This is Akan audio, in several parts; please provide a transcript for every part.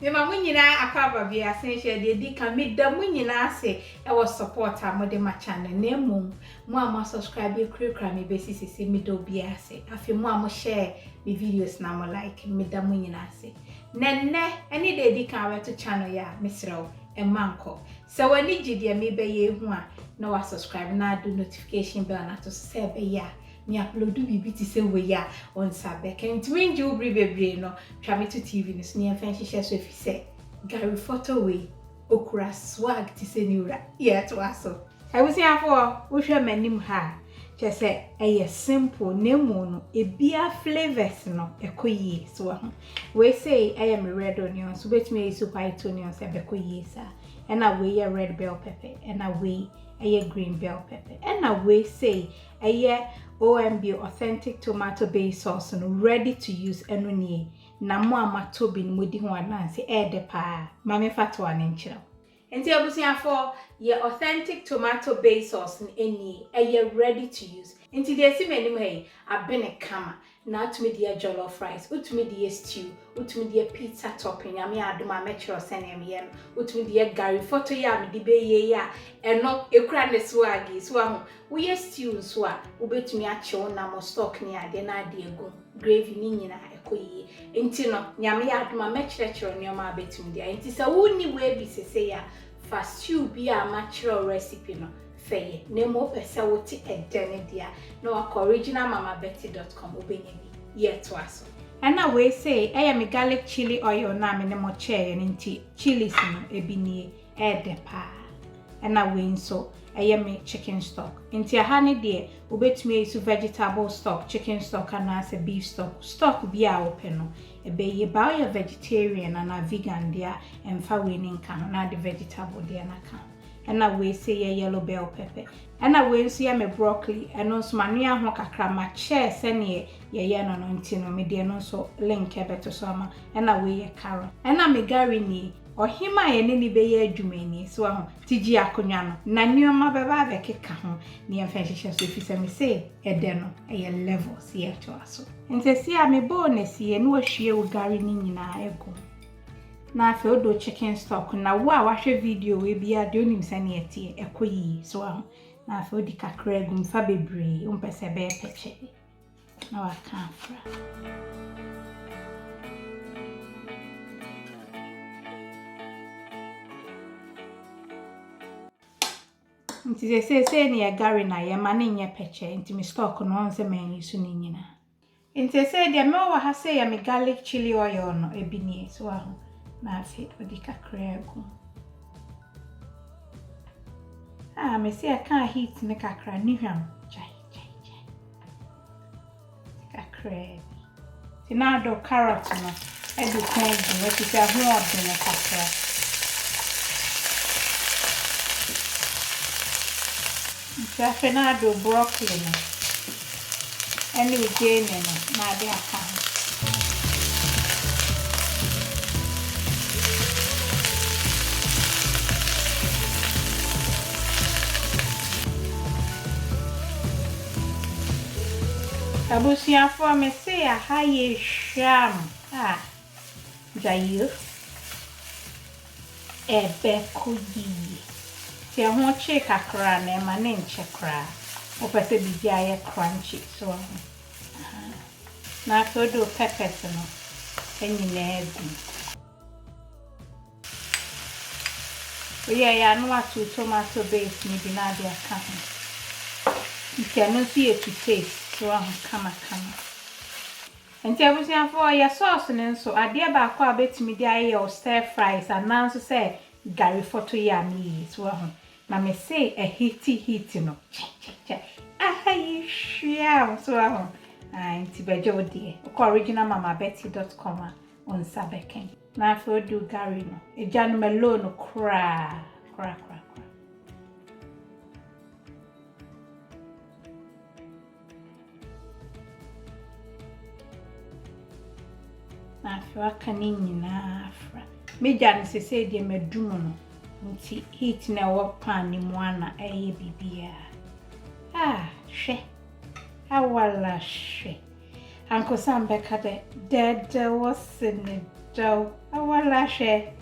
ma mo nyina akwa bi ase hye de di ka me da mo nyina ase e wo support a mo de ma channel na mum mo ama subscribe kra me besi sisi me do bi ase afi mo am share me videos na mo like me da mo nyina ase nenne eni de di ka to channel ya mesrew e manko so wani gide me be ye hu a na wa subscribe na do notification bell na to se be ya me upload bibi ti se we ya on sabe kan twin ju bri bebre no twa me to TV ni so ne fan hihye so efi se Gari Foto we okura swag ti se ni ura ye to aso I was here for wo hwe manim ha che se eye simple nemu no ebia flavors no ekoyi so ho we say I am red onion so betime use white onion se bekoyi sa and we red bell pepper and we green bell pepper and we say OMB Authentic Tomato Base Sauce no ready to use enoni na mo amato bi no modi ho ananse de pa ma me fato ane nkyerɛ enti abusuafo ye Authentic Tomato Base Sauce eni ready to use enti de si manim hey abene kama na utumi de jollof rice utumi de stew utumi de pizza topping ya me adoma mechro senem ye utumi de Gari Foto ya me de be ye ya eno ekura ne swagi so ahu wo ye stew so a wo betumi a chew na mo stock ni ade na ade egu gravy ni nyina ekoyi enti no nyame ya adoma mechro ne ma betumi de enti sa wo ni we bi sese ya fa stew bi a machro recipe no feye nemo pese woti edene dia no originalmamabetty.com obenye bi ye to aso and na we say me garlic chili oil na me ne mo chair nti chilies no ebinie de pa and na we nso me chicken stock nti aha ne de obetumi use vegetable stock chicken stock and as beef stock bi a open no ebe ye ba your vegetarian and a vegan dia emfa we ni nka na the vegetable dia na ka and na we say yellow bell pepper and na we say me broccoli and also manua ho kakra ma chair se ne ye no no nti no me de no so link e beto so ama and na we carrot and na me gari ni ohima ye ne ni be ye adwumani so ho tiji akonwa no na nneoma beba be keka ho ne ye fa hihye so fi se me say ede no ye levels ye to aso nti si a me bonus ye no ahwie wo gari ni nyina ego na afi odo chicken stock na wo a wahwe video we bia de onim sane etie ekoyi so ahu na afi odi kakra egu mfa bebre umpese be peche na wa kanfra nti se ni Gari na ye ma ne nye peche nti mi stock no onse man yisu ni nyina nti se de me wa ha se ya me garlic chili oil no ebinie so ahu na afi odi kakra egu me see I can't heat ne kakra ni hwam jai kakra ti na do carrot no e do kan gi we ti say ho odin ne kakra ti afi na do broccoli no eni ugene no na de aka ho abusuafo me say aha ye hwam jayo ebe koyi ti ho che kakra na ma ne nche kra o pese bi aye crunchy so na todo peppers no enyi na egu we ya no atu tomato base ni bi na dia ka ho ti anu si e to taste so kama enti abusuafo ya sauce ne nso ade ba akwa betimi di aye o stir fries ananso say Gari Foto ya mi so na me say a heat no ye shia so enti bejo de originalmamabetty.com on sabeken na for do Gari no ejanu melon kra na afwa kanini na afra meja ne sese de medumo no nti heat na wo pan ni mu ana eye bibia hwe awala hwe anko sambe kade dead was in Joe, I want to share.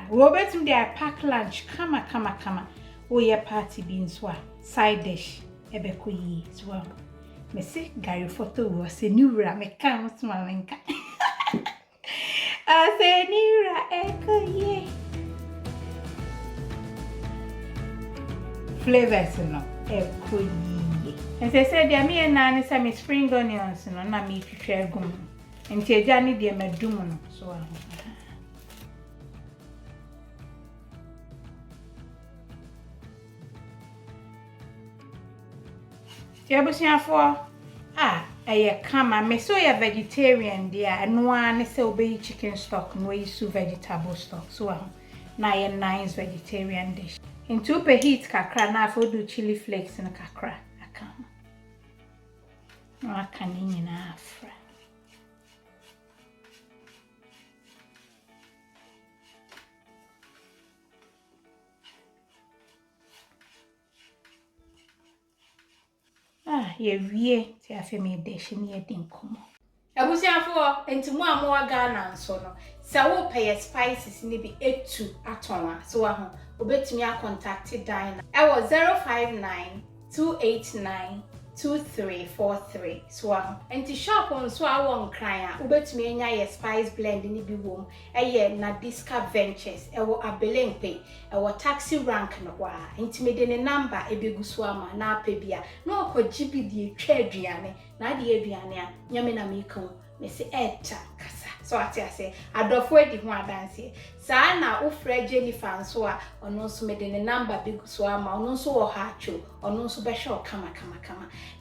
We'll bet him there pack lunch. Kama. Oh, yeah, party beans, side dish. Ebekuyi, swell. Me say Gari Foto was a new ra me count my winka. I say new ra eko flavors no eko ye. And they said there me and nanny say me spring onions no na me twetwe gum. Enti eja ni de medum no so Yabusiafo I kama me so ya vegetarian there no an say obey chicken stock no use vegetable stock so na ye nice vegetarian dish into pe heat kakra na fo do chili flakes na kakra aka no aka ni nyina afra ye wie ti afi me dish ni e din komo Abusiafo enti mo amwa Ghana nso no se wo pay spices ni bi etu atonwa so obetumi a contact dine e wo 059-289-2343 so enti shop nso a won kran a obetumi enya ye spice blend ni bi wom eye na Disca Ventures e wo Abelempe e wo taxi rank no wa enti me de ne number e beguso ama na apebia na okoji bi die twa aduane na de aduane a nyame na me kan me se eta kasa so ati ase adofo edi ho adanse saa na ufra Jennifer nso a ono nso me de ne number beguso ama ono nso wo ha acho ono nso be hwe kama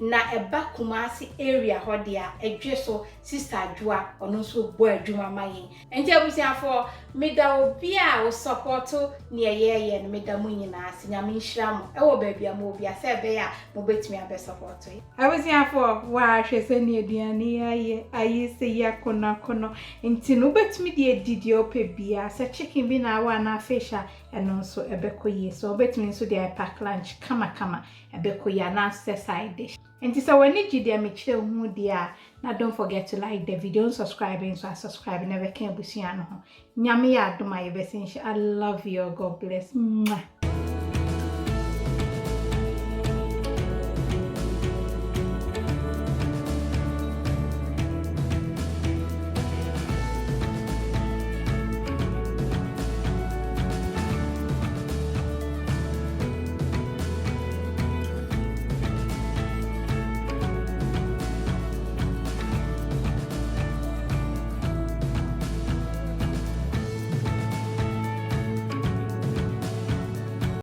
na eba Kumasi area ho de a edwe so sister adwoa ono nso bo adwuma mayin enti abusiafo me da obi a wo support ne ye no me da mu nyina ase nyame nhira mo e wo ba bia mo obi ase be ya mo betimi abe support abusiafo wa hwe se ne aduane ayi se ya kono enti no betimi de edidi ope bia se chicken bi na wa na fish eno nso ebekoye so betimi nso de pack lunch kama ebekoya na side dish enti so when you dey me kire hu dia na don't forget to like the video and subscribe never can busia no ho nyame ya adoma ye besin I love you. God bless.